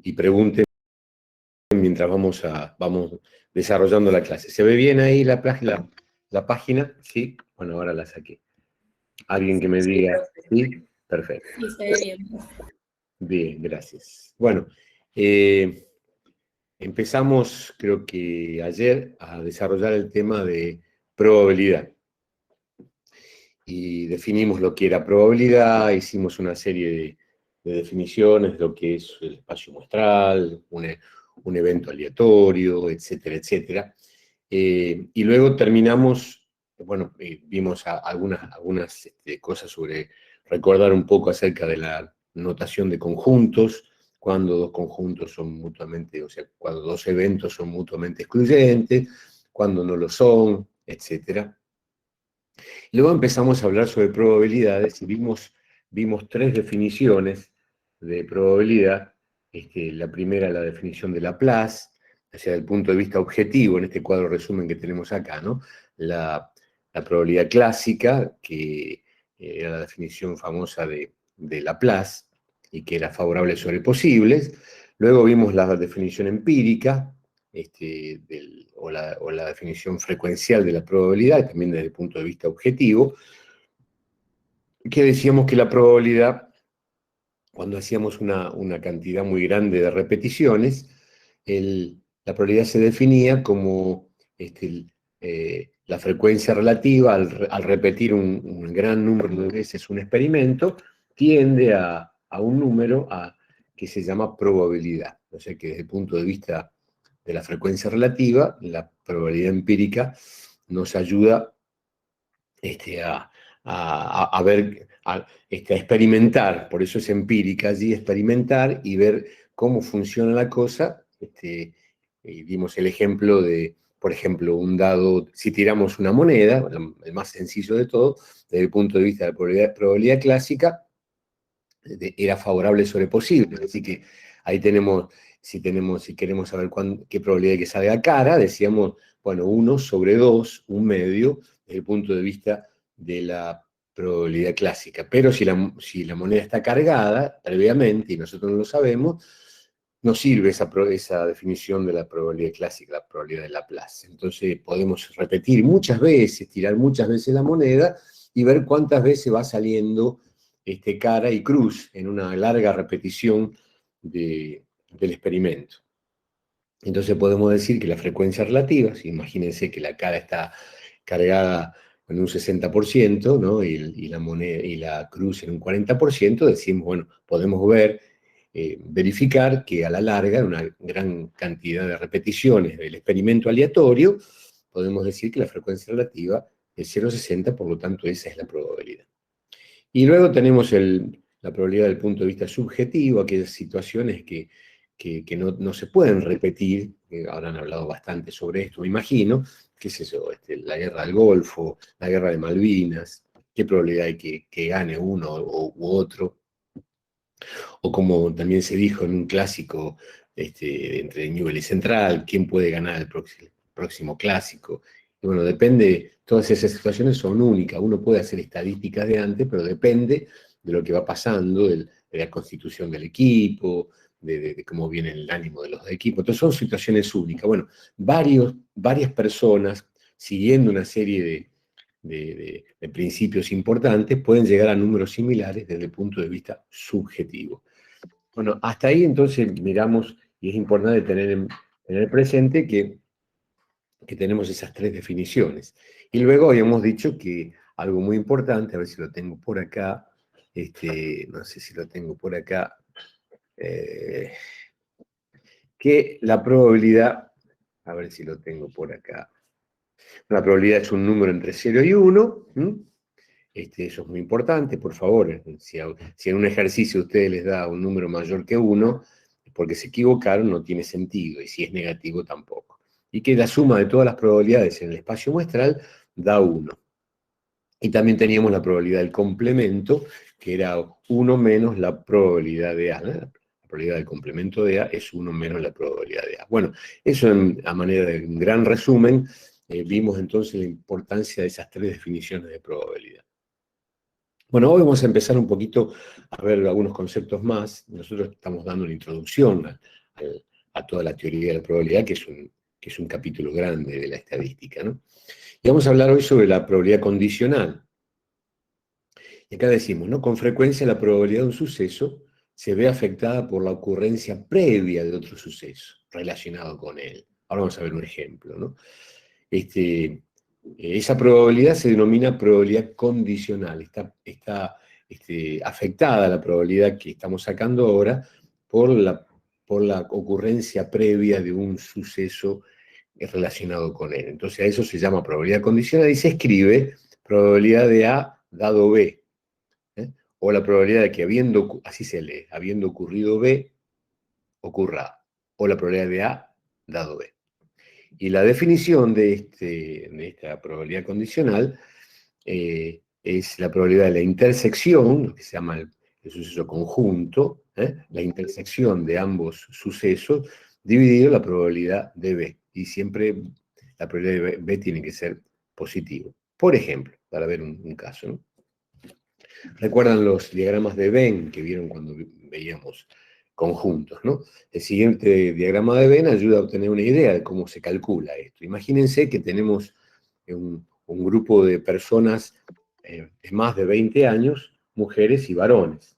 y pregunten mientras vamos desarrollando la clase. ¿Se ve bien ahí la página? ¿Sí? Bueno, ahora la saqué. ¿Alguien que me diga? ¿Sí? Perfecto. Sí, se ve bien. Bien, gracias. Bueno, empezamos, creo que ayer, a desarrollar el tema de probabilidad. Y definimos lo que era probabilidad, hicimos una serie de definiciones de lo que es el espacio muestral, un evento aleatorio, etcétera, etcétera. Y luego terminamos, bueno, vimos algunas cosas sobre recordar un poco acerca de la notación de conjuntos, cuando dos conjuntos son mutuamente, o sea, cuando dos eventos son mutuamente excluyentes, cuando no lo son, etcétera. Luego empezamos a hablar sobre probabilidades y vimos tres definiciones de probabilidad. La primera, la definición de Laplace, o sea, desde el punto de vista objetivo, en este cuadro resumen que tenemos acá, ¿no? La probabilidad clásica, que era la definición famosa de Laplace, y que era favorable sobre posibles. Luego vimos la definición empírica, o la definición frecuencial de la probabilidad, también desde el punto de vista objetivo, que decíamos que la probabilidad, cuando hacíamos una cantidad muy grande de repeticiones, la probabilidad se definía como la frecuencia relativa al repetir un gran número de veces un experimento, tiende a un número que se llama probabilidad. O sea que desde el punto de vista de la frecuencia relativa, la probabilidad empírica nos ayuda a ver, a experimentar, por eso es empírica allí, experimentar y ver cómo funciona la cosa. Y dimos el ejemplo de, por ejemplo, un dado, si tiramos una moneda, el más sencillo de todo, desde el punto de vista de la probabilidad clásica, era favorable sobre posible. Así que ahí tenemos, si queremos saber qué probabilidad de que salga cara, decíamos, bueno, 1 sobre 2, un medio, desde el punto de vista de la probabilidad clásica. Pero si la moneda está cargada previamente y nosotros no lo sabemos, no sirve esa definición de la probabilidad clásica, la probabilidad de Laplace. Entonces podemos repetir muchas veces, tirar muchas veces la moneda y ver cuántas veces va saliendo cara y cruz en una larga repetición del experimento. Entonces podemos decir que la frecuencia relativa, si imagínense que la cara está cargada en un 60%, ¿no? y la moneda y la cruz en un 40%, decimos, bueno, podemos verificar que a la larga, en una gran cantidad de repeticiones del experimento aleatorio, podemos decir que la frecuencia relativa es 0,60, por lo tanto esa es la probabilidad. Y luego tenemos la probabilidad del punto de vista subjetivo, aquellas situaciones que no se pueden repetir, que ahora han hablado bastante sobre esto, me imagino, qué es eso, la guerra del Golfo, la guerra de Malvinas, qué probabilidad hay que gane uno u otro, o como también se dijo en un clásico entre Newell y Central, quién puede ganar el próximo clásico. Y bueno, depende, todas esas situaciones son únicas, uno puede hacer estadísticas de antes, pero depende de lo que va pasando, de la constitución del equipo, de cómo viene el ánimo de los equipos. Entonces son situaciones únicas. Bueno, varias personas, siguiendo una serie de principios importantes, pueden llegar a números similares desde el punto de vista subjetivo. Bueno, hasta ahí entonces miramos, y es importante tener presente que tenemos esas tres definiciones. Y luego habíamos dicho que algo muy importante, a ver si lo tengo por acá, no sé si lo tengo por acá, que la probabilidad, a ver si lo tengo por acá, la probabilidad es un número entre 0 y 1, eso es muy importante, por favor, si en un ejercicio ustedes les da un número mayor que 1, porque se equivocaron, no tiene sentido, y si es negativo tampoco. Y que la suma de todas las probabilidades en el espacio muestral da 1. Y también teníamos la probabilidad del complemento, que era 1 menos la probabilidad de A. La probabilidad del complemento de A es 1 menos la probabilidad de A. Bueno, eso a manera de un gran resumen, vimos entonces la importancia de esas tres definiciones de probabilidad. Bueno, hoy vamos a empezar un poquito a ver algunos conceptos más. Nosotros estamos dando una introducción a toda la teoría de la probabilidad, que es un capítulo grande de la estadística, ¿no? Y vamos a hablar hoy sobre la probabilidad condicional. Y acá decimos, ¿no? Con frecuencia la probabilidad de un suceso se ve afectada por la ocurrencia previa de otro suceso relacionado con él. Ahora vamos a ver un ejemplo, ¿no? Esa probabilidad se denomina probabilidad condicional. Está afectada la probabilidad que estamos sacando ahora por la ocurrencia previa de un suceso relacionado con él. Entonces a eso se llama probabilidad condicional y se escribe probabilidad de A dado B. O la probabilidad de que así se lee, habiendo ocurrido B, ocurra A. O la probabilidad de A dado B. Y la definición de esta probabilidad condicional es la probabilidad de la intersección, lo que se llama el suceso conjunto, la intersección de ambos sucesos, dividido la probabilidad de B. Y siempre la probabilidad de B tiene que ser positivo. Por ejemplo, para ver un caso, ¿no? ¿Recuerdan los diagramas de Venn que vieron cuando veíamos conjuntos, ¿no? El siguiente diagrama de Venn ayuda a obtener una idea de cómo se calcula esto. Imagínense que tenemos un grupo de personas de más de 20 años, mujeres y varones.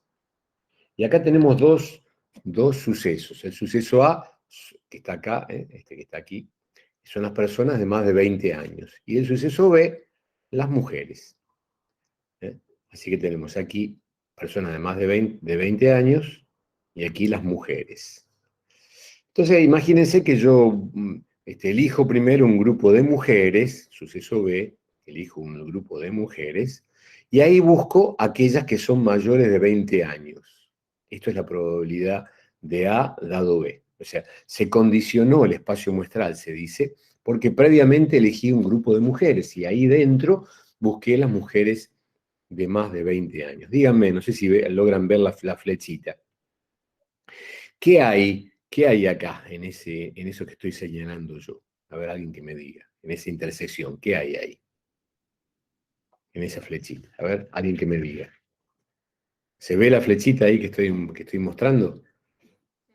Y acá tenemos dos sucesos. El suceso A, que está acá, este que está aquí, son las personas de más de 20 años. Y el suceso B, las mujeres. Así que tenemos aquí personas de más de 20 años y aquí las mujeres. Entonces, imagínense que yo elijo primero un grupo de mujeres, suceso B, elijo un grupo de mujeres, y ahí busco aquellas que son mayores de 20 años. Esto es la probabilidad de A dado B. O sea, se condicionó el espacio muestral, se dice, porque previamente elegí un grupo de mujeres y ahí dentro busqué las mujeres de más de 20 años. Díganme, no sé si logran ver la flechita. ¿Qué hay acá en eso que estoy señalando yo? A ver, alguien que me diga, en esa intersección, ¿qué hay ahí? En esa flechita. A ver, alguien que me diga. ¿Se ve la flechita ahí que estoy mostrando?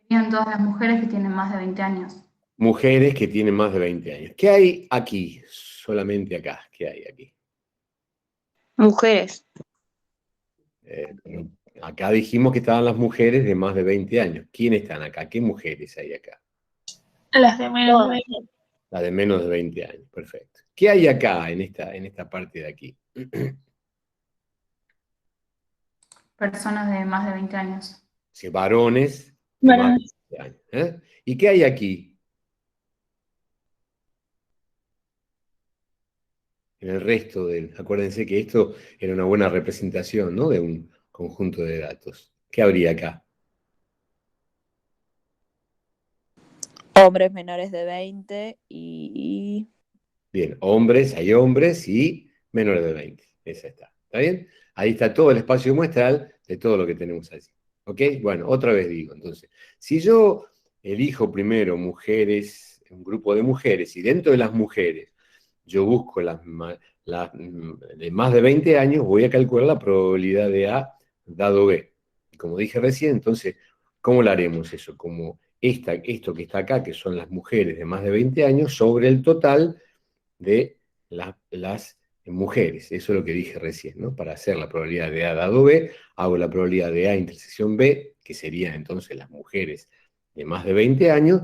Serían todas las mujeres que tienen más de 20 años. Mujeres que tienen más de 20 años. ¿Qué hay aquí? Solamente acá. ¿Qué hay aquí? Mujeres. Eh, Acá dijimos que estaban las mujeres de más de 20 años. ¿Quiénes están acá? ¿Qué mujeres hay acá? Las de menos de 20. La de menos de 20 años, perfecto. ¿Qué hay acá, en esta parte de aquí? Personas de más de 20 años. Sí, varones de más Varones. de 20 años. ¿Y qué hay aquí? En el resto del... Acuérdense que esto era una buena representación, ¿no? De un conjunto de datos. ¿Qué habría acá? Hombres menores de 20 y... Bien, hay hombres y menores de 20. Esa está. ¿Está bien? Ahí está todo el espacio muestral de todo lo que tenemos allí. ¿Ok? Bueno, otra vez digo, entonces, si yo elijo primero mujeres, un grupo de mujeres, y dentro de las mujeres yo busco de más de 20 años, voy a calcular la probabilidad de A dado B. Y como dije recién, entonces, ¿cómo lo haremos eso? Como esto que está acá, que son las mujeres de más de 20 años, sobre el total de las mujeres. Eso es lo que dije recién, ¿no? Para hacer la probabilidad de A dado B, hago la probabilidad de A intersección B, que serían entonces las mujeres de más de 20 años,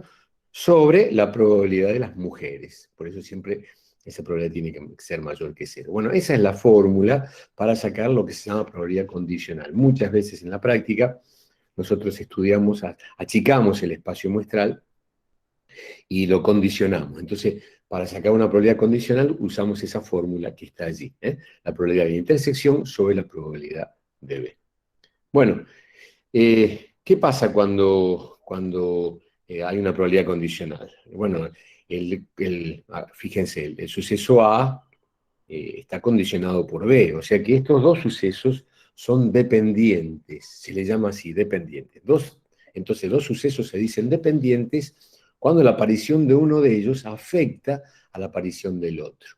sobre la probabilidad de las mujeres. Por eso siempre esa probabilidad tiene que ser mayor que cero. Bueno, esa es la fórmula para sacar lo que se llama probabilidad condicional. Muchas veces en la práctica nosotros estudiamos, achicamos el espacio muestral y lo condicionamos. Entonces, para sacar una probabilidad condicional usamos esa fórmula que está allí, la probabilidad de intersección sobre la probabilidad de B. Bueno, ¿qué pasa cuando hay una probabilidad condicional? Bueno, fíjense, el suceso A está condicionado por B, o sea que estos dos sucesos son dependientes, se le llama así, dependientes. Entonces, dos sucesos se dicen dependientes cuando la aparición de uno de ellos afecta a la aparición del otro.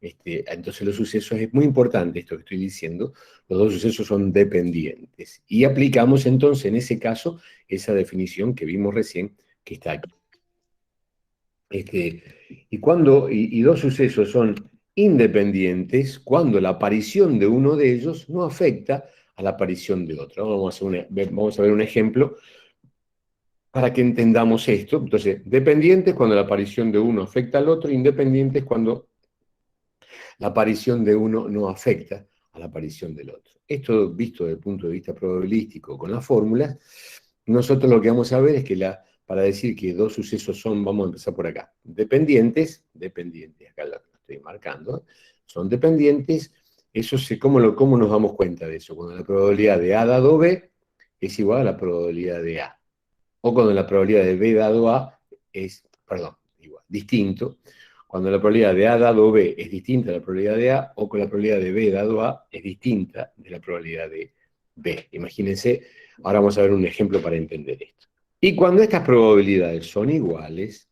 entonces los sucesos, es muy importante esto que estoy diciendo, los dos sucesos son dependientes. Y aplicamos entonces en ese caso esa definición que vimos recién, que está aquí. Y dos sucesos son independientes cuando la aparición de uno de ellos no afecta a la aparición de otro. Vamos a ver un ejemplo para que entendamos esto. Entonces, dependientes cuando la aparición de uno afecta al otro, independientes cuando la aparición de uno no afecta a la aparición del otro. Esto visto desde el punto de vista probabilístico con las fórmulas, nosotros lo que vamos a ver es que para decir que dos sucesos son, vamos a empezar por acá, dependientes, acá lo estoy marcando, son dependientes, ¿cómo nos damos cuenta de eso? Cuando la probabilidad de A dado B es igual a la probabilidad de A. O cuando la probabilidad de B dado A es, igual, distinto, cuando la probabilidad de A dado B es distinta a la probabilidad de A, o con la probabilidad de B dado A es distinta de la probabilidad de B. Imagínense, ahora vamos a ver un ejemplo para entender esto. Y cuando estas probabilidades son iguales,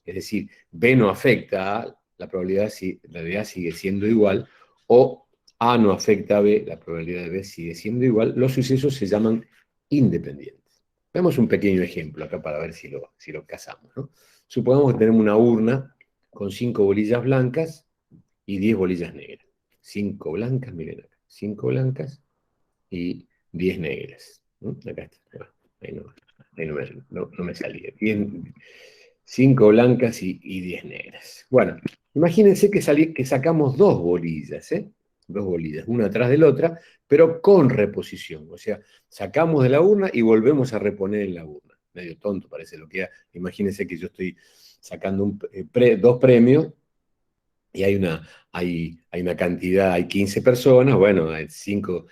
es decir, B no afecta a la probabilidad, la de A sigue siendo igual, o A no afecta a B, la probabilidad de B sigue siendo igual, los sucesos se llaman independientes. Vemos un pequeño ejemplo acá para ver si lo casamos, ¿no? Supongamos que tenemos una urna con 5 bolillas blancas y 10 bolillas negras. 5 blancas, miren acá, 5 blancas y 10 negras. ¿No? Acá está, ahí no me salía. 5 blancas y 10 negras. Bueno, imagínense que sacamos 2 bolillas, ¿eh? 2 bolillas, una atrás de la otra, pero con reposición. O sea, sacamos de la urna y volvemos a reponer en la urna. Medio tonto parece lo que era. Imagínense que yo estoy sacando 2 premios y hay una cantidad, hay 15 personas, bueno, 5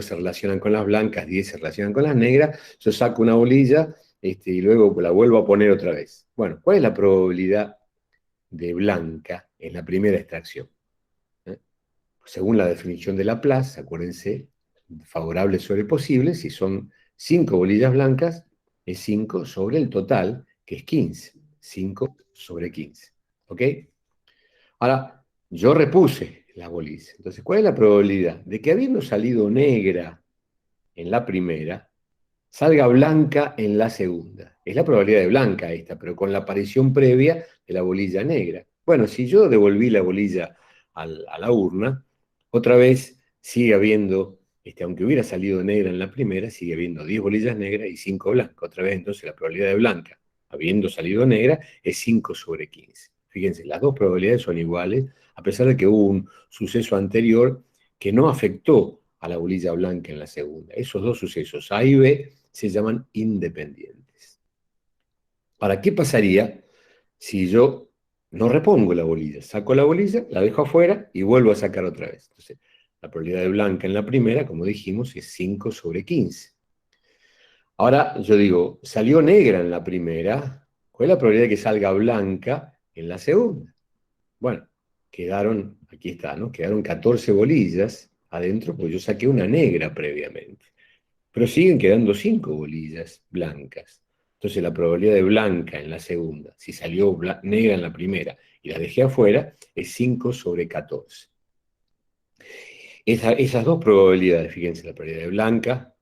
se relacionan con las blancas, 10 se relacionan con las negras, yo saco una bolilla y luego la vuelvo a poner otra vez. Bueno, ¿cuál es la probabilidad de blanca en la primera extracción? Según la definición de Laplace, acuérdense, favorable sobre posible, si son 5 bolillas blancas, es 5 sobre el total, que es 15. 5 sobre 15. ¿Ok? Ahora, yo repuse la bolilla. Entonces, ¿cuál es la probabilidad de que habiendo salido negra en la primera, salga blanca en la segunda? Es la probabilidad de blanca esta, pero con la aparición previa de la bolilla negra. Bueno, si yo devolví la bolilla a la urna, otra vez sigue habiendo, aunque hubiera salido negra en la primera, sigue habiendo 10 bolillas negras y 5 blancas. Otra vez entonces la probabilidad de blanca, habiendo salido negra, es 5 sobre 15. Fíjense, las dos probabilidades son iguales, a pesar de que hubo un suceso anterior que no afectó a la bolilla blanca en la segunda. Esos dos sucesos, A y B, se llaman independientes. ¿Para qué pasaría si yo no repongo la bolilla? Saco la bolilla, la dejo afuera y vuelvo a sacar otra vez. Entonces, la probabilidad de blanca en la primera, como dijimos, es 5 sobre 15. Ahora yo digo, salió negra en la primera, ¿cuál es la probabilidad de que salga blanca en la segunda? Bueno, aquí está, ¿no? Quedaron 14 bolillas adentro, pues yo saqué una negra previamente. Pero siguen quedando 5 bolillas blancas. Entonces la probabilidad de blanca en la segunda, si salió negra en la primera y la dejé afuera, es 5 sobre 14. Esas dos probabilidades, fíjense, la probabilidad de blanca,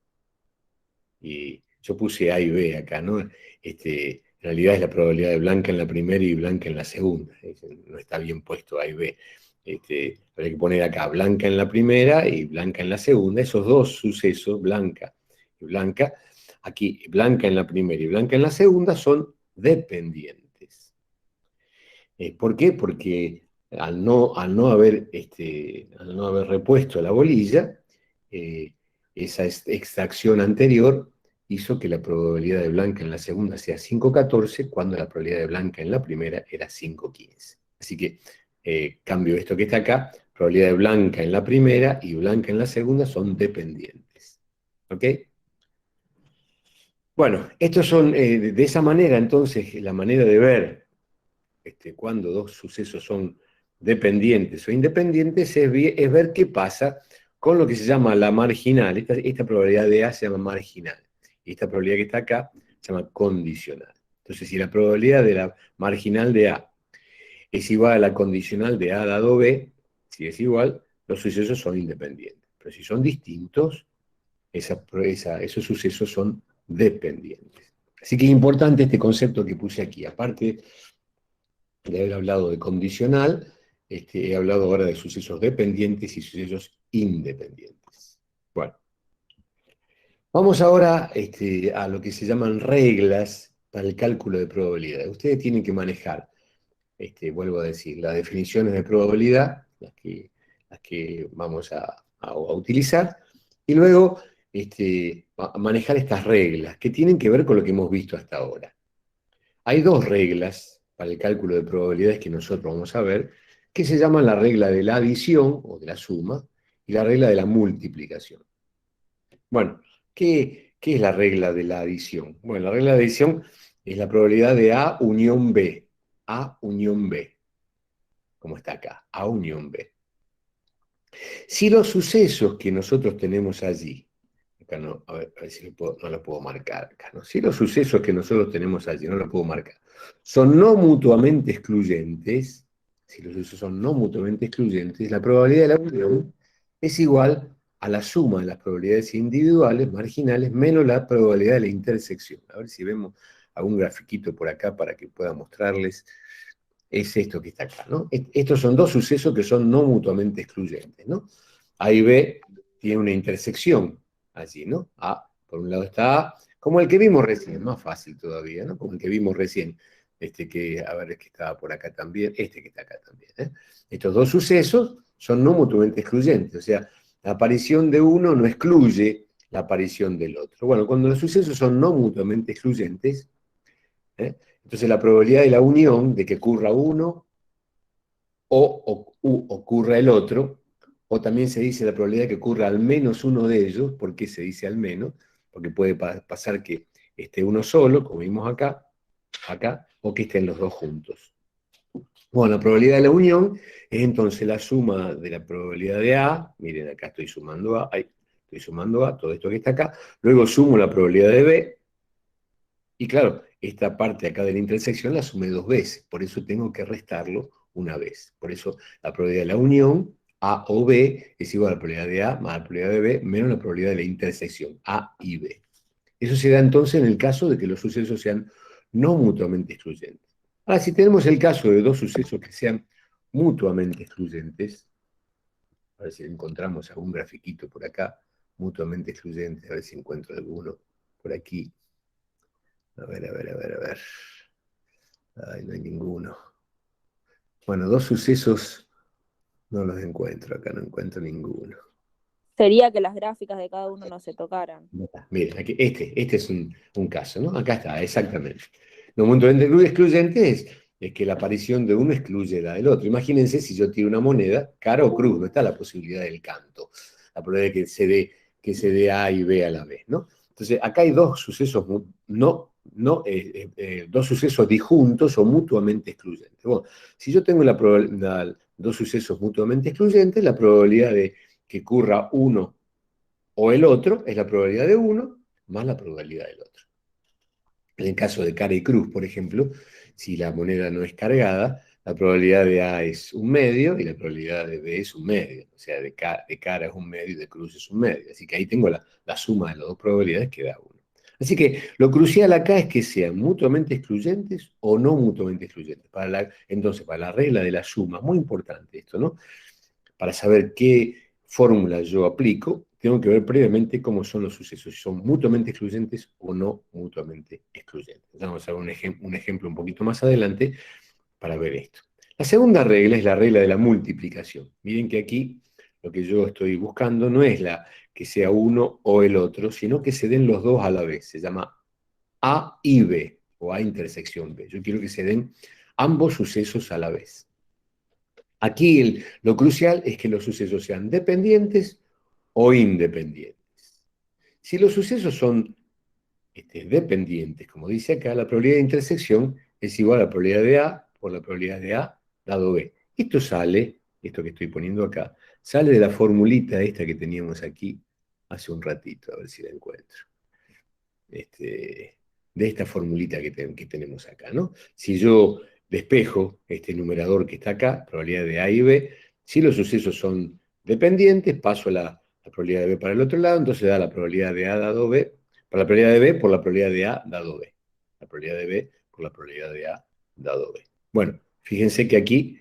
y yo puse A y B acá, ¿no? En realidad es la probabilidad de blanca en la primera y blanca en la segunda. No está bien puesto A y B. Pero hay que poner acá blanca en la primera y blanca en la segunda. Esos dos sucesos, blanca y blanca, aquí blanca en la primera y blanca en la segunda, son dependientes. ¿Por qué? Porque al no haber repuesto la bolilla, esa extracción anterior hizo que la probabilidad de blanca en la segunda sea 5,14, cuando la probabilidad de blanca en la primera era 5,15. Así que cambio esto que está acá, probabilidad de blanca en la primera y blanca en la segunda son dependientes. ¿Ok? Bueno, estos son, de esa manera entonces, la manera de ver cuando dos sucesos son dependientes o independientes es ver qué pasa con lo que se llama la marginal. Esta probabilidad de A se llama marginal. Y esta probabilidad que está acá se llama condicional. Entonces, si la probabilidad de la marginal de A es igual a la condicional de A dado B, Si es igual, los sucesos son independientes. Pero si son distintos, esos sucesos son dependientes. Así que es importante este concepto que puse aquí. Aparte de haber hablado de condicional, he hablado ahora de sucesos dependientes y sucesos independientes. Bueno, vamos ahora a lo que se llaman reglas para el cálculo de probabilidad. Ustedes tienen que manejar, vuelvo a decir, las definiciones de probabilidad, las que vamos a utilizar, y luego manejar estas reglas que tienen que ver con lo que hemos visto hasta ahora. Hay dos reglas para el cálculo de probabilidades que nosotros vamos a ver, que se llaman la regla de la adición o de la suma y la regla de la multiplicación. Bueno, ¿qué es la regla de la adición? Bueno, la regla de adición es la probabilidad de A unión B. A unión B. Como está acá, A unión B. Si los sucesos que nosotros tenemos allí, acá no, a ver si no lo puedo marcar acá, ¿no? Si los sucesos que nosotros tenemos allí, no lo puedo marcar, son no mutuamente excluyentes, si los sucesos son no mutuamente excluyentes, la probabilidad de la unión es igual a la suma de las probabilidades individuales, marginales, menos la probabilidad de la intersección. A ver si vemos algún grafiquito por acá para que pueda mostrarles. Es esto que está acá, ¿no? Estos son dos sucesos que son no mutuamente excluyentes, ¿no? A y B tiene una intersección allí, ¿no? A, por un lado está A, como el que vimos recién, más fácil todavía, ¿no? Como el que vimos recién, a ver, es que estaba por acá también, que está acá también, ¿eh? Estos dos sucesos son no mutuamente excluyentes, o sea, la aparición de uno no excluye la aparición del otro. Bueno, cuando los sucesos son no mutuamente excluyentes, ¿eh? Entonces la probabilidad de la unión, de que ocurra uno o ocurra el otro, o también se dice la probabilidad de que ocurra al menos uno de ellos. ¿Por qué se dice al menos? Porque puede pasar que esté uno solo, como vimos acá, o que estén los dos juntos. Bueno, la probabilidad de la unión es entonces la suma de la probabilidad de A, miren acá estoy sumando A, todo esto que está acá, luego sumo la probabilidad de B, y claro, esta parte acá de la intersección la sumé dos veces, por eso tengo que restarlo una vez. Por eso la probabilidad de la unión, A o B, es igual a la probabilidad de A más la probabilidad de B menos la probabilidad de la intersección, A y B. Eso se da entonces en el caso de que los sucesos sean no mutuamente excluyentes. Ahora, si tenemos el caso de dos sucesos que sean mutuamente excluyentes, a ver si encontramos algún grafiquito por acá, mutuamente excluyentes, a ver si encuentro alguno por aquí. A ver. Ay, no hay ninguno. Bueno, dos sucesos no los encuentro, acá no encuentro ninguno. Sería que las gráficas de cada uno no se tocaran. Miren, aquí, este es un caso, ¿no? Acá está, exactamente. Lo mutuamente excluyente es que la aparición de uno excluye la del otro. Imagínense si yo tiro una moneda, cara o cruz, no está la posibilidad del canto, la probabilidad de que se dé A y B a la vez, ¿no? Entonces, acá hay dos sucesos, dos sucesos disjuntos o mutuamente excluyentes. Bueno, si yo tengo dos sucesos mutuamente excluyentes, la probabilidad de que ocurra uno o el otro es la probabilidad de uno más la probabilidad del otro. En el caso de cara y cruz, por ejemplo, si la moneda no es cargada, la probabilidad de A es un medio y la probabilidad de B es un medio. O sea, de cara es un medio y de cruz es un medio. Así que ahí tengo la suma de las dos probabilidades que da uno. Así que lo crucial acá es que sean mutuamente excluyentes o no mutuamente excluyentes. Entonces, para la regla de la suma, muy importante esto, ¿no? Para saber qué fórmula yo aplico, tengo que ver previamente cómo son los sucesos, si son mutuamente excluyentes o no mutuamente excluyentes. Vamos a ver un ejemplo un poquito más adelante para ver esto. La segunda regla es la regla de la multiplicación. Miren que aquí lo que yo estoy buscando no es que sea uno o el otro, sino que se den los dos a la vez. Se llama A y B, o A intersección B. Yo quiero que se den ambos sucesos a la vez. Aquí lo crucial es que los sucesos sean dependientes o independientes. Si los sucesos son dependientes, como dice acá, la probabilidad de intersección es igual a la probabilidad de A por la probabilidad de A dado B. Esto que estoy poniendo acá, sale de la formulita esta que teníamos aquí hace un ratito, a ver si la encuentro. De esta formulita que tenemos acá, ¿no? Si yo despejo este numerador que está acá, probabilidad de A y B, Si los sucesos son dependientes, paso la probabilidad de B para el otro lado, entonces da la probabilidad de A dado B, para la probabilidad de B por la probabilidad de A dado B. La probabilidad de B por la probabilidad de A dado B. Bueno, fíjense que aquí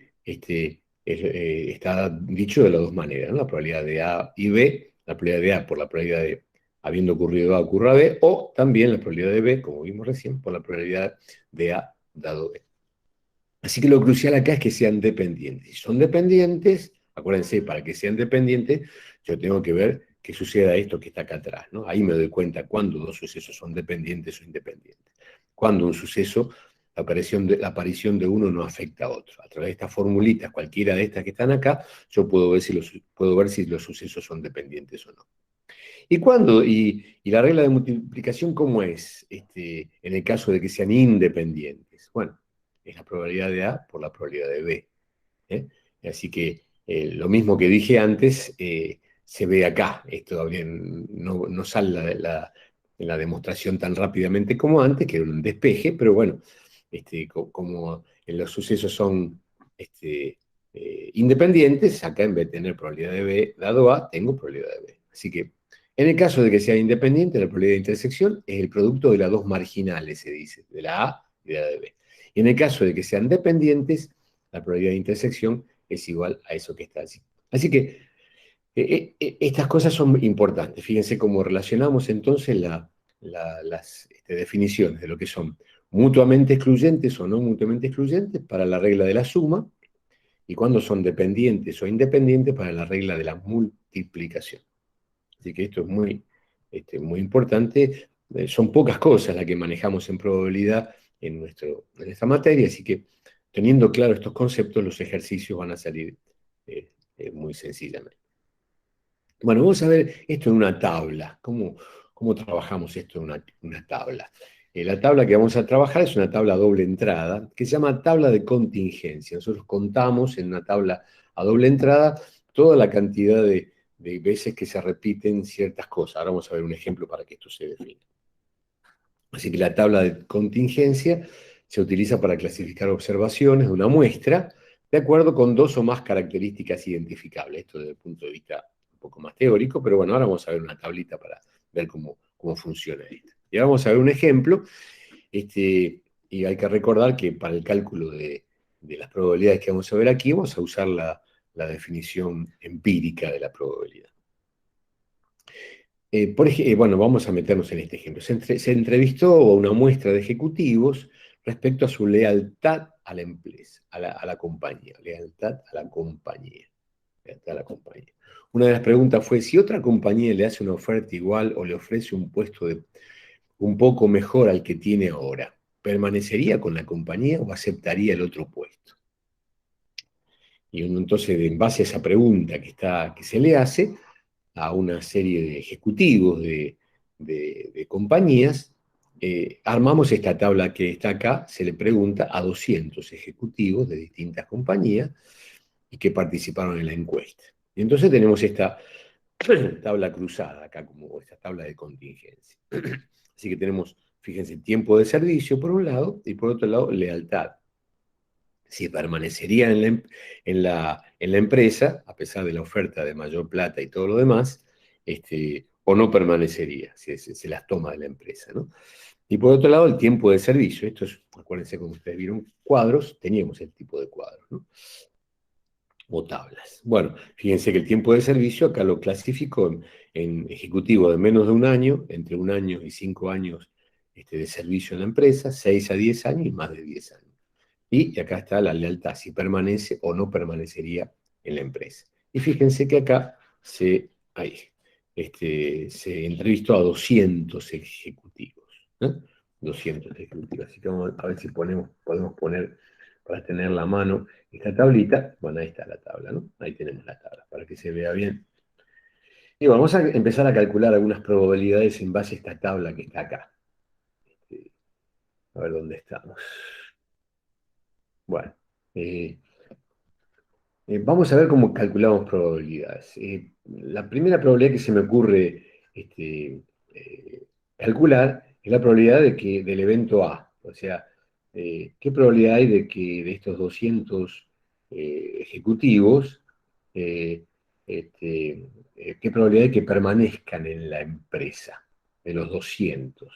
está dicho de las dos maneras, ¿no? La probabilidad de A y B, la probabilidad de A por la probabilidad de habiendo ocurrido A ocurra B, o también la probabilidad de B, como vimos recién, por la probabilidad de A dado B. Así que lo crucial acá es que sean dependientes. Si son dependientes, acuérdense, para que sean dependientes, yo tengo que ver que suceda esto que está acá atrás, ¿no? Ahí me doy cuenta cuando dos sucesos son dependientes o independientes. Cuando un suceso, la aparición de uno no afecta a otro. A través de estas formulitas, cualquiera de estas que están acá, yo puedo ver si los sucesos son dependientes o no. ¿Y la regla de multiplicación cómo es en el caso de que sean independientes? Bueno, es la probabilidad de A por la probabilidad de B. ¿eh? Así que lo mismo que dije antes se ve acá. Esto no sale en la demostración tan rápidamente como antes, que era un despeje, pero bueno, como los sucesos son independientes, acá en vez de tener probabilidad de B dado A, tengo probabilidad de B. Así que en el caso de que sea independiente, la probabilidad de intersección es el producto de las dos marginales, se dice, de la A y de la de B. Y en el caso de que sean dependientes, la probabilidad de intersección es igual a eso que está allí. Así que estas cosas son importantes. Fíjense cómo relacionamos entonces las definiciones de lo que son mutuamente excluyentes o no mutuamente excluyentes para la regla de la suma y cuando son dependientes o independientes para la regla de la multiplicación. Así que esto es muy importante. Son pocas cosas las que manejamos en probabilidad en esta materia, así que teniendo claro estos conceptos, los ejercicios van a salir muy sencillamente. Bueno, vamos a ver esto en una tabla. ¿Cómo trabajamos esto en una tabla? La tabla que vamos a trabajar es una tabla a doble entrada, que se llama tabla de contingencia. Nosotros contamos en una tabla a doble entrada toda la cantidad de veces que se repiten ciertas cosas. Ahora vamos a ver un ejemplo para que esto se defina. Así que la tabla de contingencia se utiliza para clasificar observaciones de una muestra de acuerdo con dos o más características identificables. Esto desde el punto de vista un poco más teórico, pero bueno, ahora vamos a ver una tablita para ver cómo funciona esto. Y ahora vamos a ver un ejemplo, y hay que recordar que para el cálculo de las probabilidades que vamos a ver aquí, vamos a usar la definición empírica de la probabilidad. Bueno, vamos a meternos en este ejemplo. Se entrevistó a una muestra de ejecutivos respecto a su lealtad a la empresa, a la compañía. Lealtad a la compañía. Lealtad a la compañía. Una de las preguntas fue, si otra compañía le hace una oferta igual o le ofrece un puesto un poco mejor al que tiene ahora, ¿permanecería con la compañía o aceptaría el otro puesto? Y uno entonces, en base a esa pregunta que se le hace a una serie de ejecutivos de compañías, armamos esta tabla que está acá, se le pregunta a 200 ejecutivos de distintas compañías y que participaron en la encuesta. Y entonces tenemos esta tabla cruzada acá, como esta tabla de contingencia. Así que tenemos, fíjense, tiempo de servicio por un lado y por otro lado lealtad. Si permanecerían en la empresa, a pesar de la oferta de mayor plata y todo lo demás, o no permanecería, si se las toma de la empresa, ¿no? Y por otro lado, el tiempo de servicio. Esto es, acuérdense, como ustedes vieron cuadros, teníamos el tipo de cuadros, ¿no? O tablas. Bueno, fíjense que el tiempo de servicio acá lo clasifico en ejecutivo de menos de un año, entre 1 año y 5 años de servicio en la empresa, 6 a 10 años y más de 10 años. Y acá está la lealtad, si permanece o no permanecería en la empresa. Y fíjense que acá se entrevistó a 200 ejecutivos. 200 ejecutivos. Así que vamos a ver si podemos poner, para tener la mano, esta tablita. Bueno, ahí está la tabla, ¿no? Ahí tenemos la tabla, para que se vea bien. Y bueno, vamos a empezar a calcular algunas probabilidades en base a esta tabla que está acá. A ver dónde estamos. Bueno, vamos a ver cómo calculamos probabilidades. La primera probabilidad que se me ocurre calcular es la probabilidad del evento A. O sea, ¿qué probabilidad hay de que de estos 200 ejecutivos, ¿qué probabilidad hay que permanezcan en la empresa de los 200?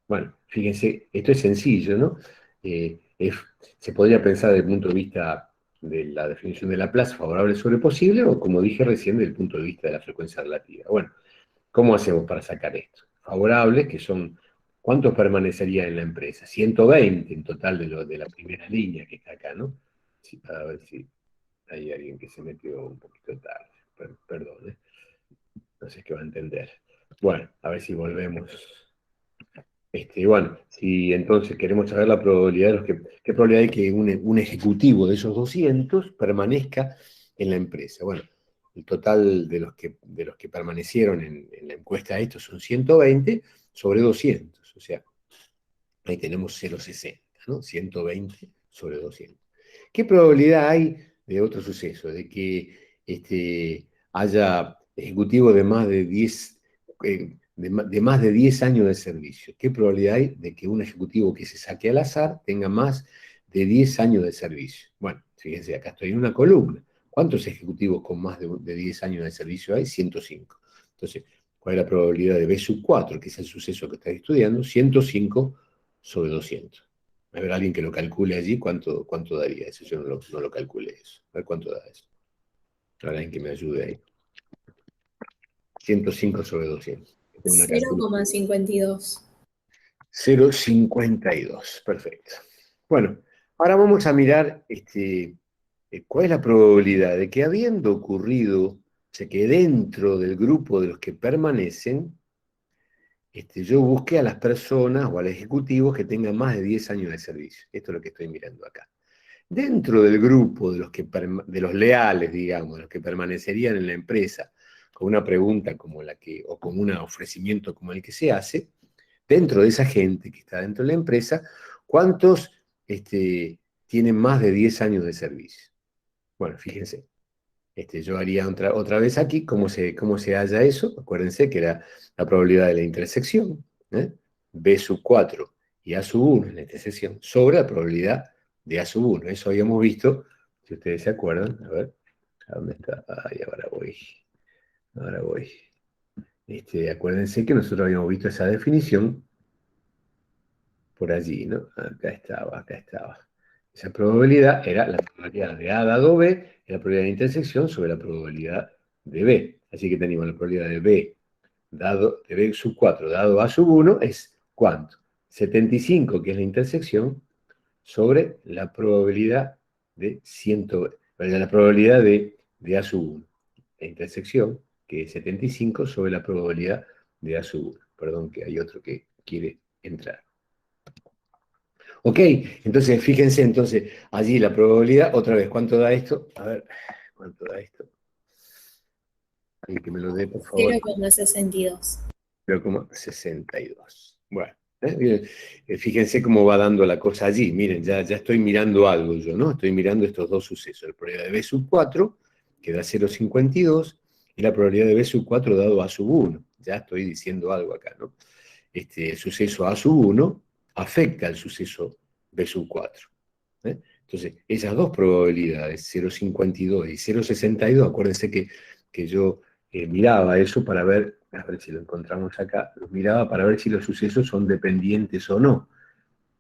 Bueno, fíjense, esto es sencillo, ¿no? Se podría pensar desde el punto de vista de la definición de Laplace, favorable sobre posible, o como dije recién, desde el punto de vista de la frecuencia relativa. Bueno, ¿cómo hacemos para sacar esto? Favorables, que son, ¿cuántos permanecerían en la empresa? 120 en total de la primera línea que está acá, ¿no? Sí, a ver si hay alguien que se metió un poquito tarde. Perdón, ¿eh? No sé qué va a entender. Bueno, a ver si volvemos. Bueno, si entonces queremos saber la probabilidad de qué probabilidad hay que un ejecutivo de esos 200 permanezca en la empresa. Bueno, el total de los que permanecieron en la encuesta estos son 120 sobre 200, o sea, ahí tenemos 0,60, ¿no? 120 sobre 200. ¿Qué probabilidad hay de otro suceso? De que haya ejecutivos de más de 10, de más de 10 años de servicio. ¿Qué probabilidad hay de que un ejecutivo que se saque al azar tenga más de 10 años de servicio? Bueno, fíjense, acá estoy en una columna. ¿Cuántos ejecutivos con más de 10 años de servicio hay? 105. Entonces, ¿cuál es la probabilidad de B sub 4, que es el suceso que estáis estudiando? 105 sobre 200. A ver, alguien que lo calcule allí, ¿cuánto daría eso? Yo no lo calculé eso. A ver cuánto da eso. Alguien que me ayude ahí. 105 sobre 200. Tengo una calculadora. 0,52. 0,52. Perfecto. Bueno, ahora vamos a mirar cuál es la probabilidad de que habiendo ocurrido, o sea, que dentro del grupo de los que permanecen, yo busqué a las personas o a los ejecutivos que tengan más de 10 años de servicio. Esto es lo que estoy mirando acá. Dentro del grupo de los leales, digamos, de los que permanecerían en la empresa, con una pregunta como o con un ofrecimiento como el que se hace, dentro de esa gente que está dentro de la empresa, ¿cuántos tienen más de 10 años de servicio? Bueno, fíjense. Yo haría otra vez aquí, ¿cómo se halla eso? Acuérdense que era la probabilidad de la intersección, ¿eh? B sub 4 y A sub 1 en la intersección, sobre la probabilidad de A sub 1. Eso habíamos visto, si ustedes se acuerdan. A ver, ¿a dónde está? Ahí, ahora voy. Ahora voy. Acuérdense que nosotros habíamos visto esa definición por allí, ¿no? Acá estaba, acá estaba. Esa probabilidad era la probabilidad de A dado B, y la probabilidad de intersección sobre la probabilidad de B. Así que tenemos la probabilidad de B de B sub 4 dado A sub 1 es ¿cuánto? 75, que es la intersección, sobre la probabilidad de la probabilidad de A sub 1. La intersección, que es 75, sobre la probabilidad de A sub 1. Perdón, que hay otro que quiere entrar. Ok, entonces fíjense, allí la probabilidad, otra vez, ¿cuánto da esto? A ver, ¿cuánto da esto? Alguien que me lo dé, por favor. 0,62. 0,62. Bueno, fíjense cómo va dando la cosa allí. Miren, ya estoy mirando algo yo, ¿no? Estoy mirando estos dos sucesos. La probabilidad de B sub 4, que da 0,52, y la probabilidad de B sub 4 dado A sub 1. Ya estoy diciendo algo acá, ¿no? El suceso A sub 1 afecta al suceso B sub 4. Entonces, esas dos probabilidades, 0,52 y 0,62, acuérdense que yo miraba eso para ver, a ver si lo encontramos acá, lo miraba para ver si los sucesos son dependientes o no.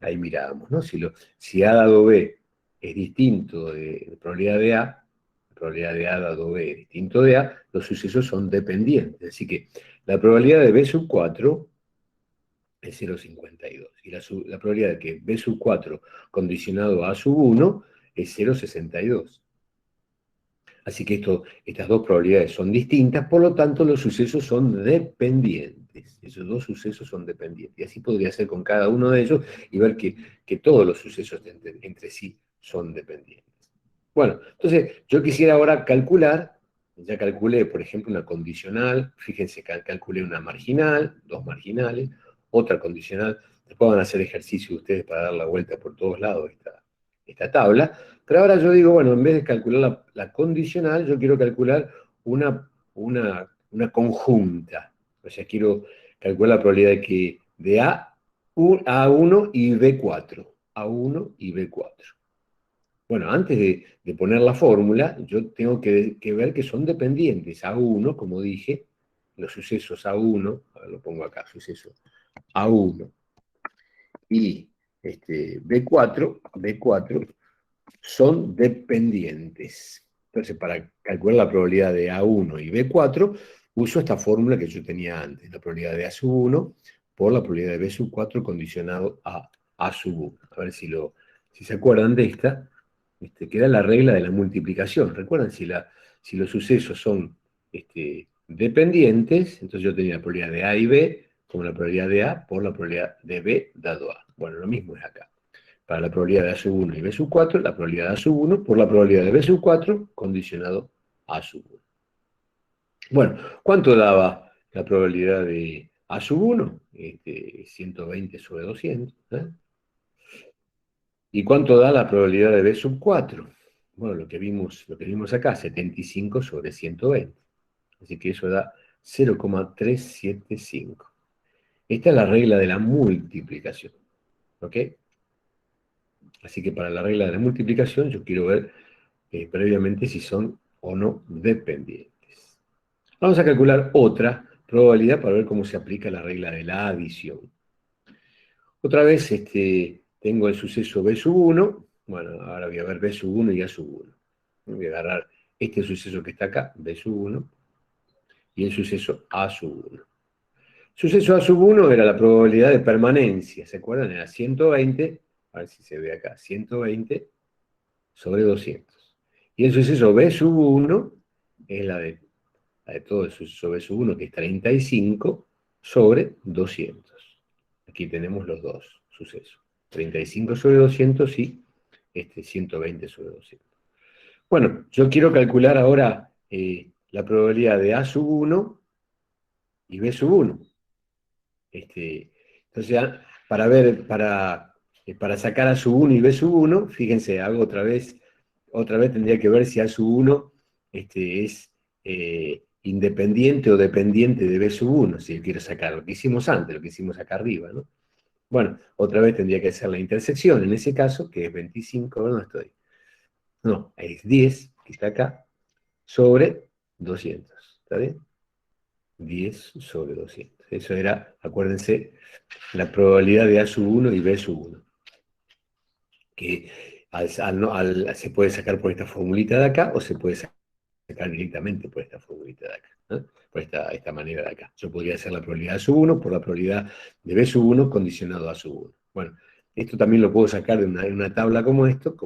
Ahí mirábamos, ¿no? Si A dado B es distinto de probabilidad de A, la probabilidad de A dado B es distinto de A, los sucesos son dependientes. Así que la probabilidad de B sub 4 es 0,52. Y la probabilidad de que B sub 4 condicionado a A sub 1 es 0,62. Así que estas dos probabilidades son distintas, por lo tanto los sucesos son dependientes. Esos dos sucesos son dependientes. Y así podría ser con cada uno de ellos y ver que todos los sucesos entre sí son dependientes. Bueno, entonces yo quisiera ahora calcular, ya calculé, por ejemplo, una condicional, fíjense, calculé una marginal, dos marginales, otra condicional, después van a hacer ejercicio ustedes para dar la vuelta por todos lados esta tabla, pero ahora yo digo, bueno, en vez de calcular la condicional, yo quiero calcular una conjunta, o sea, quiero calcular la probabilidad de que de A1 y B4, A1 y B4. Bueno, antes de poner la fórmula, yo tengo que ver que son dependientes. A1, como dije, los sucesos A1, a ver, lo pongo acá, suceso A1 y B4 son dependientes. Entonces, para calcular la probabilidad de A1 y B4, uso esta fórmula que yo tenía antes, la probabilidad de A1 por la probabilidad de B4 condicionado a A1. A ver si se acuerdan de esta, que era la regla de la multiplicación. ¿Recuerdan? Si los sucesos son dependientes, entonces yo tenía la probabilidad de A y B como la probabilidad de A por la probabilidad de B dado A. Bueno, lo mismo es acá. Para la probabilidad de A1 y B4, la probabilidad de A1 por la probabilidad de B4 condicionado a A1. Bueno, ¿cuánto daba la probabilidad de A1? 120 sobre 200. ¿Y cuánto da la probabilidad de B4? Bueno, lo que vimos acá, 75 sobre 120. Así que eso da 0,375. Esta es la regla de la multiplicación. ¿Ok? Así que para la regla de la multiplicación yo quiero ver previamente si son o no dependientes. Vamos a calcular otra probabilidad para ver cómo se aplica la regla de la adición. Otra vez tengo el suceso B1. Bueno, ahora voy a ver B1 y A1. Voy a agarrar este suceso que está acá, B1, y el suceso A1. Suceso A1 era la probabilidad de permanencia, ¿se acuerdan? Era 120, a ver si se ve acá, 120 sobre 200. Y el suceso B1 es la de todo el suceso B1, que es 35 sobre 200. Aquí tenemos los dos sucesos. 35 sobre 200 y 120 sobre 200. Bueno, yo quiero calcular ahora la probabilidad de A1 y B1. Entonces, para sacar A1 y B1, fíjense, hago otra vez tendría que ver si A1 es independiente o dependiente de B1, si quiero sacar lo que hicimos antes, lo que hicimos acá arriba, ¿no? Bueno, otra vez tendría que hacer la intersección, en ese caso, que es 25, ¿dónde estoy? No, es 10, que está acá, sobre 200, ¿está bien? 10 sobre 200. Eso era, acuérdense, la probabilidad de A1 y B1, que se puede sacar por esta formulita de acá o se puede sacar directamente por esta formulita de acá, ¿no? Por esta manera de acá. Yo podría hacer la probabilidad de A1 por la probabilidad de B1 condicionado a A1. Bueno, esto también lo puedo sacar de una tabla como esto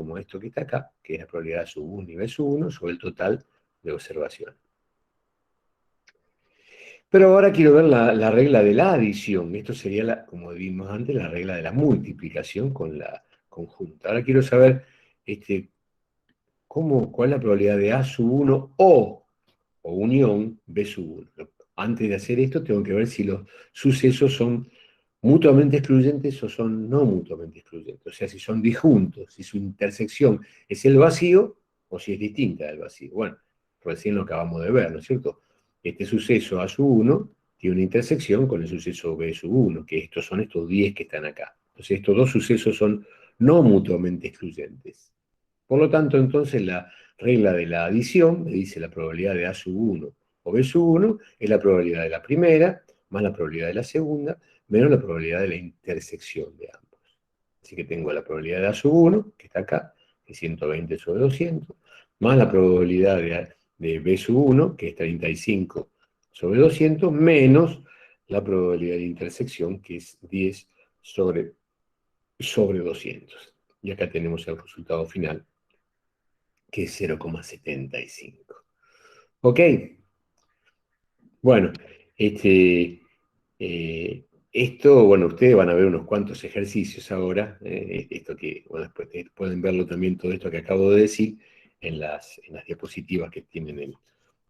que está acá, que es la probabilidad de A1 y B1 sobre el total de observación. Pero ahora quiero ver la regla de la adición. Esto sería, como vimos antes, la regla de la multiplicación con la conjunta. Ahora quiero saber cuál es la probabilidad de A1 o unión B1. Antes de hacer esto, tengo que ver si los sucesos son mutuamente excluyentes o son no mutuamente excluyentes. O sea, si son disjuntos, si su intersección es el vacío o si es distinta del vacío. Bueno, recién lo acabamos de ver, ¿no es cierto? Este suceso A1 tiene una intersección con el suceso B1, que son estos 10 que están acá. Entonces, estos dos sucesos son no mutuamente excluyentes. Por lo tanto, entonces, la regla de la adición me dice la probabilidad de A1 o B1 es la probabilidad de la primera más la probabilidad de la segunda menos la probabilidad de la intersección de ambos. Así que tengo la probabilidad de A1, que está acá, que es 120 sobre 200, más la probabilidad de B1, que es 35 sobre 200, menos la probabilidad de intersección, que es 10 sobre 200. Y acá tenemos el resultado final, que es 0,75. ¿Ok? Bueno, esto, bueno, ustedes van a ver unos cuantos ejercicios ahora, esto que, bueno, después pueden verlo también, todo esto que acabo de decir, en las diapositivas que tienen,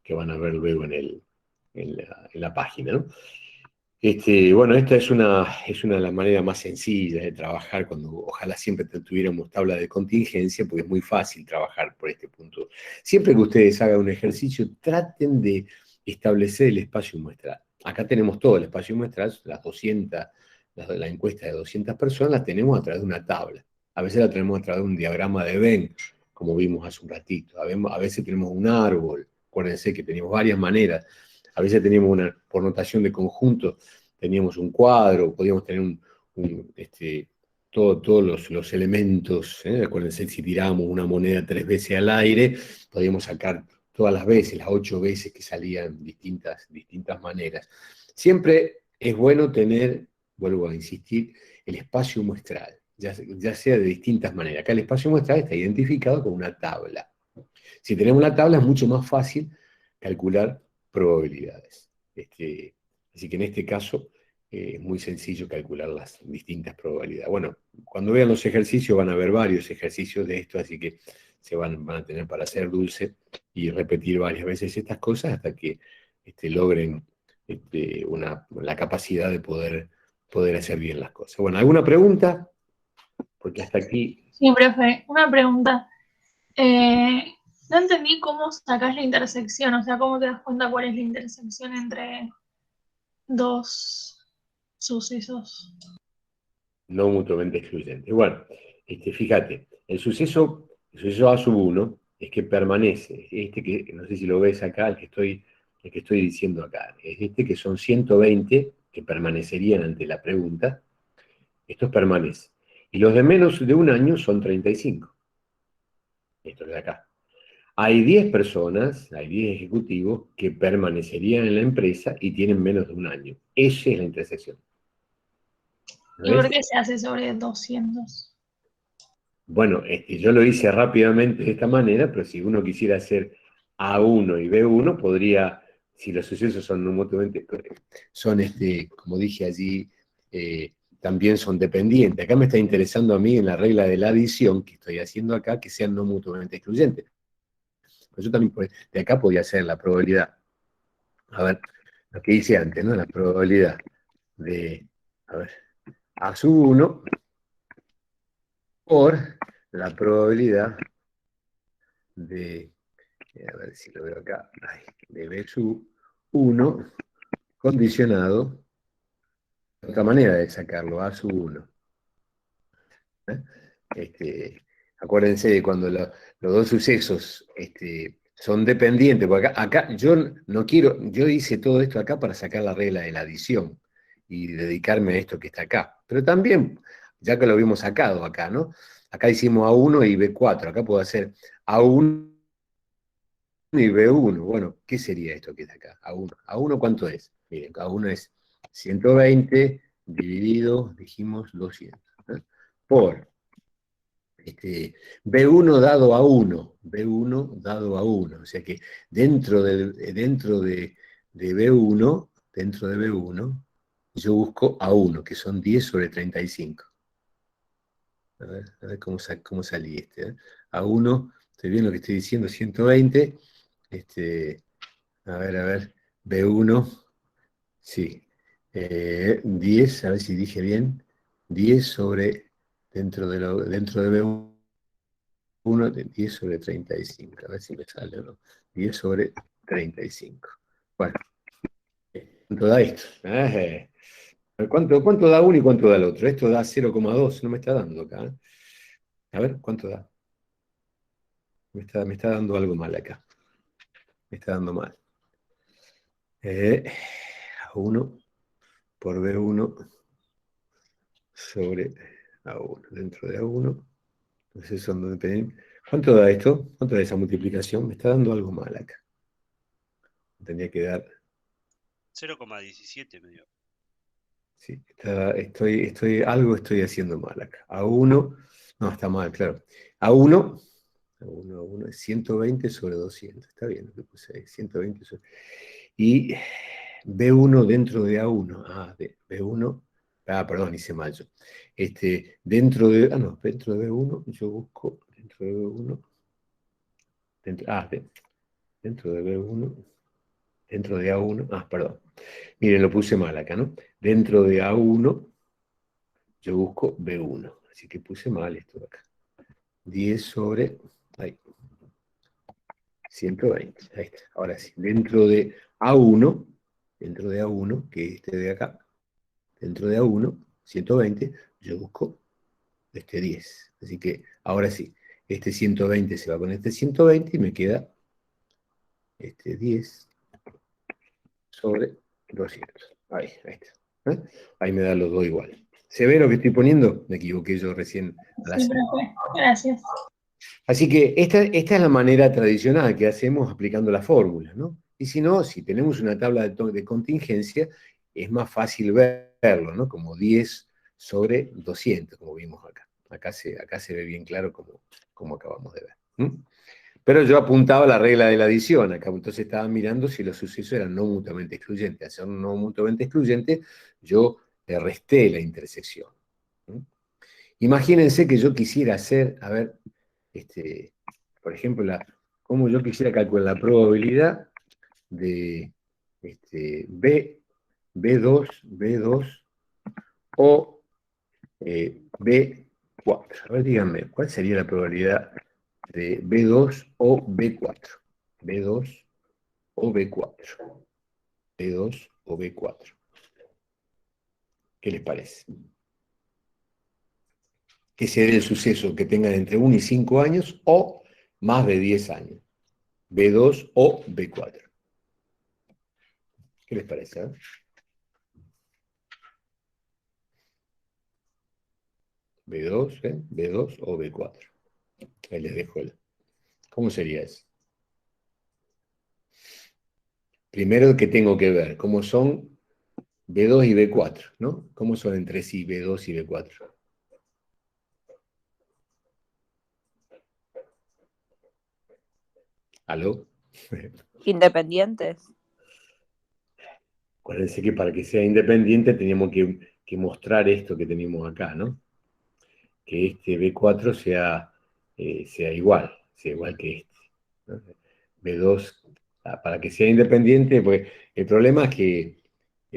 que van a ver luego en la página, ¿no? Bueno, esta es una de las maneras más sencillas de trabajar, cuando ojalá siempre tuviéramos tabla de contingencia, porque es muy fácil trabajar por este punto. Siempre que ustedes hagan un ejercicio, traten de establecer el espacio muestral. Acá tenemos todo el espacio muestral, las 200, la encuesta de 200 personas, la tenemos a través de una tabla. A veces la tenemos a través de un diagrama de Venn, como vimos hace un ratito. A veces tenemos un árbol, acuérdense que teníamos varias maneras. A veces teníamos por notación de conjunto, teníamos un cuadro, podíamos tener todos los elementos, ¿eh? Acuérdense, si tirábamos una moneda 3 veces al aire, podíamos sacar todas las veces, las 8 veces que salían distintas maneras. Siempre es bueno tener, vuelvo a insistir, el espacio muestral, ya sea de distintas maneras. Acá el espacio muestral está identificado con una tabla. Si tenemos la tabla es mucho más fácil calcular probabilidades. Así que en este caso es muy sencillo calcular las distintas probabilidades. Bueno, cuando vean los ejercicios van a ver varios ejercicios de esto, así que van a tener para hacer dulce y repetir varias veces estas cosas hasta que logren la capacidad de poder hacer bien las cosas. Bueno, ¿alguna pregunta? Porque hasta aquí... Sí, profe, una pregunta. No entendí cómo sacás la intersección, o sea, cómo te das cuenta cuál es la intersección entre dos sucesos. No mutuamente excluyentes. Bueno, fíjate, el suceso A sub 1 es que permanece, que no sé si lo ves acá, el que estoy diciendo acá, es que son 120 que permanecerían ante la pregunta, estos permanecen. Y los de menos de un año son 35. Estos de acá. Hay 10 personas, hay 10 ejecutivos que permanecerían en la empresa y tienen menos de un año. Esa es la intersección. ¿Y por qué se hace sobre 200? Bueno, yo lo hice rápidamente de esta manera, pero si uno quisiera hacer A1 y B1, podría, si los sucesos son no mutuamente, son, como dije allí, también son dependientes. Acá me está interesando a mí en la regla de la adición que estoy haciendo acá, que sean no mutuamente excluyentes. Pero yo también de acá podía hacer la probabilidad. A ver, lo que hice antes, ¿no? La probabilidad de, a ver, A sub 1 por la probabilidad de, a ver si lo veo acá, de B sub 1 condicionado, otra manera de sacarlo, A sub 1. Acuérdense de cuando los dos sucesos son dependientes, porque acá yo no quiero, yo hice todo esto acá para sacar la regla de la adición y dedicarme a esto que está acá. Pero también, ya que lo vimos sacado acá, ¿no? Acá hicimos A1 y B4, acá puedo hacer A1 y B1. Bueno, ¿qué sería esto que está acá? A1. ¿A1 cuánto es? Miren, A1 es 120 dividido, dijimos, 200. ¿Eh? Por B1 dado a 1, B1 dado a 1. O sea que dentro de B1, yo busco A1, que son 10 sobre 35. A ver cómo salí ¿eh? A1, estoy viendo lo que estoy diciendo, 120. A ver, B1, sí. 10, a ver si dije bien. 10 sobre, dentro de B1, 10 sobre 35. A ver si me sale o no. 10 sobre 35. Bueno, ¿cuánto da esto? ¿Cuánto da uno y cuánto da el otro? Esto da 0,2, no me está dando acá. A ver, ¿cuánto da? Me está dando algo mal acá. Me está dando mal. A1 por B1 sobre A1. Dentro de A1. Entonces son donde tienen. ¿Cuánto da esto? ¿Cuánto da esa multiplicación? Me está dando algo mal acá. Tendría que dar. 0,17 me dio. Sí, algo estoy haciendo mal acá. A1, no, está mal, claro. A1 es 120 sobre 200. Está bien lo que puse ahí, 120 sobre... Y B1 dentro de A1. B1, perdón, hice mal yo. Dentro de B1, yo busco, dentro de B1, dentro de B1, dentro de A1, perdón. Miren, lo puse mal acá, ¿no? Dentro de A1, yo busco B1. Así que puse mal esto de acá. 10 sobre 120. Ahí está. Ahora sí, dentro de A1, que es este de acá, dentro de A1, 120, yo busco 10. Así que ahora sí, este 120 se va con este 120 y me queda este 10 sobre 200. Ahí está. ¿Eh? Ahí me da los dos igual. ¿Se ve lo que estoy poniendo? Me equivoqué yo recién. Sí, profe. Gracias. Así que esta es la manera tradicional que hacemos aplicando las fórmulas, ¿no? Y si no, si tenemos una tabla de contingencia, es más fácil verlo, ¿no? Como 10 sobre 200, como vimos acá. Acá se ve bien claro como acabamos de ver. ¿Mm? Pero yo apuntaba la regla de la adición acá, entonces estaba mirando si los sucesos eran no mutuamente excluyentes. Al ser no mutuamente excluyente, yo le resté la intersección. ¿Mm? Imagínense que yo quisiera hacer, a ver, por ejemplo, cómo yo quisiera calcular la probabilidad de B2 o B4. A ver, díganme, ¿cuál sería la probabilidad de B2 o B4? B2 o B4. B2 o B4. ¿Qué les parece? Que sea el suceso que tengan entre 1 y 5 años o más de 10 años. B2 o B4. ¿Qué les parece? B2, B2 o B4. Ahí les dejo ¿Cómo sería eso? Primero que tengo que ver cómo son B2 y B4, ¿no? ¿Cómo son entre sí B2 y B4? ¿Aló? Independientes. Acuérdense que para que sea independiente teníamos que mostrar esto que tenemos acá, ¿no? Que este B4 sea igual que este, ¿no? B2, para que sea independiente, pues el problema es que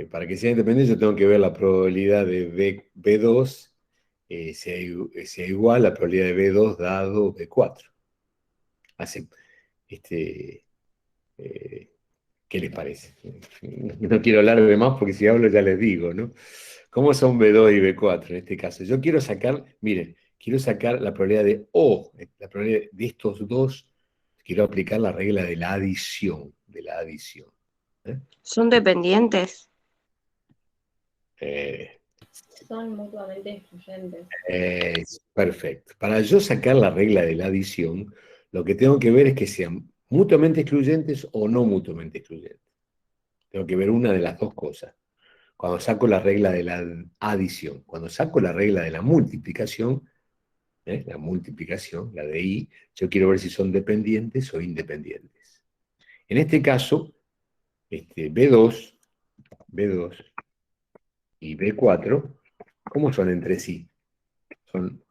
para que sea independiente yo tengo que ver la probabilidad de B2 sea igual a la probabilidad de B2 dado B4. Hace, eh, ¿Qué les parece? No quiero hablar de más porque si hablo ya les digo, ¿no? ¿Cómo son B2 y B4 en este caso? Yo quiero sacar, miren, quiero sacar la probabilidad de O, la probabilidad de estos dos, quiero aplicar la regla de la adición, ¿eh? Son dependientes. Eh, Son mutuamente excluyentes. Perfecto. Para yo sacar la regla de la adición, lo que tengo que ver es que sean mutuamente excluyentes o no mutuamente excluyentes. Tengo que ver una de las dos cosas. Cuando saco la regla de la adición, cuando saco la regla de la multiplicación, la de I, yo quiero ver si son dependientes o independientes. En este caso, B2 y B4, ¿cómo son entre sí? Son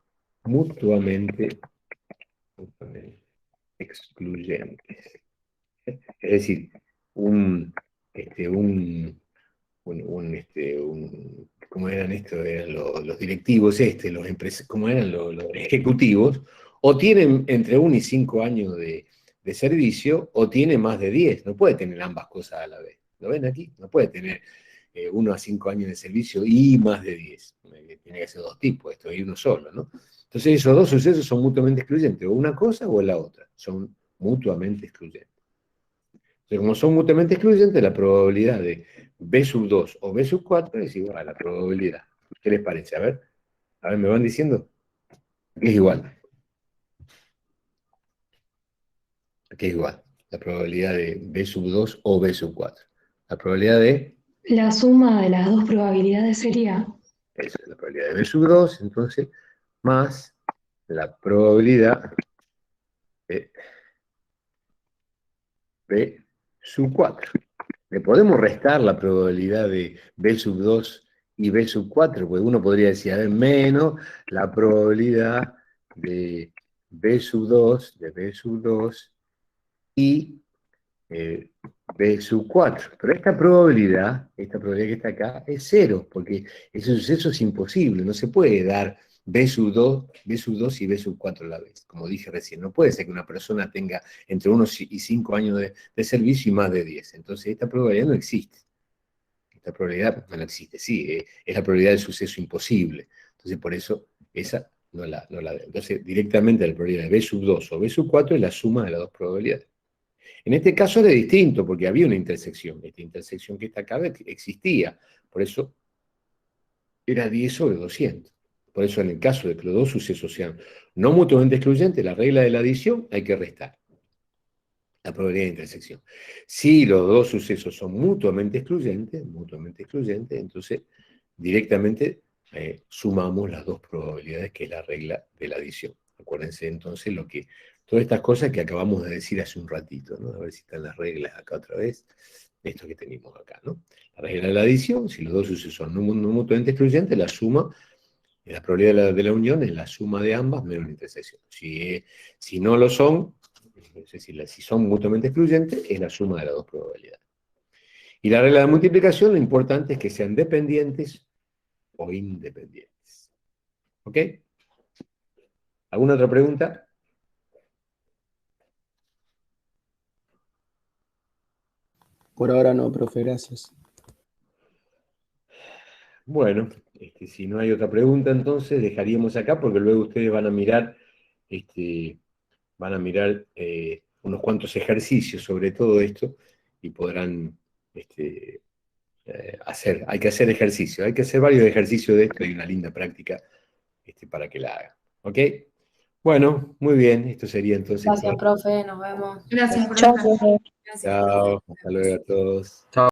mutuamente excluyentes. Es decir, ¿cómo eran estos? Eran los directivos, ¿cómo eran los ejecutivos? O tienen entre 1 y 5 años de servicio, o tiene más de 10. No puede tener ambas cosas a la vez. ¿Lo ven aquí? No puede tener 1 a 5 años de servicio y más de 10. Tiene que ser dos tipos esto, y uno solo, ¿no? Entonces esos dos sucesos son mutuamente excluyentes, o una cosa o la otra. Son mutuamente excluyentes. Entonces, como son mutuamente excluyentes, la probabilidad de B sub 2 o B sub 4 es igual a la probabilidad. ¿Qué les parece? A ver, ¿me van diciendo? ¿Qué es igual? ¿Qué es igual? La probabilidad de B sub 2 o B sub 4. La probabilidad de... La suma de las dos probabilidades sería Eso es la probabilidad de B sub 2, entonces, más la probabilidad de B sub 4. Le podemos restar la probabilidad de B sub 2 y B sub 4, porque uno podría decir, a ver, menos la probabilidad de B sub 2 y B sub 4. Pero esta probabilidad que está acá, es cero, porque ese suceso es imposible, no se puede dar B sub 2 y B sub 4 a la vez, como dije recién. No puede ser que una persona tenga entre 1 y 5 años de servicio y más de 10. Entonces esta probabilidad no existe. Sí, es la probabilidad del suceso imposible. Entonces por eso esa Entonces, directamente la probabilidad de B sub 2 o B sub 4 es la suma de las dos probabilidades. En este caso era distinto, porque había una intersección. Esta intersección que está acá existía. Por eso era 10 sobre 200. Por eso en el caso de que los dos sucesos sean no mutuamente excluyentes, la regla de la adición hay que restar la probabilidad de intersección. Si los dos sucesos son mutuamente excluyentes, entonces directamente sumamos las dos probabilidades, que es la regla de la adición. Acuérdense entonces todas estas cosas que acabamos de decir hace un ratito, ¿no? A ver si están las reglas acá otra vez, esto que tenemos acá, ¿no? La regla de la adición, si los dos sucesos son no mutuamente excluyentes, la suma, la probabilidad de la unión es la suma de ambas menos la intersección. Si no lo son, es decir, si son mutuamente excluyentes, es la suma de las dos probabilidades. Y la regla de multiplicación, lo importante es que sean dependientes o independientes. ¿Ok? ¿Alguna otra pregunta? Por ahora no, profe, gracias. Bueno, si no hay otra pregunta, entonces dejaríamos acá, porque luego ustedes van a mirar unos cuantos ejercicios sobre todo esto, y podrán hay que hacer ejercicio, hay que hacer varios ejercicios de esto, y una linda práctica para que la hagan. ¿Ok? Bueno, muy bien, esto sería entonces. Gracias, profe, nos vemos. Gracias, Chao, profe. profe. Gracias. Chao, hasta luego a todos. Chao.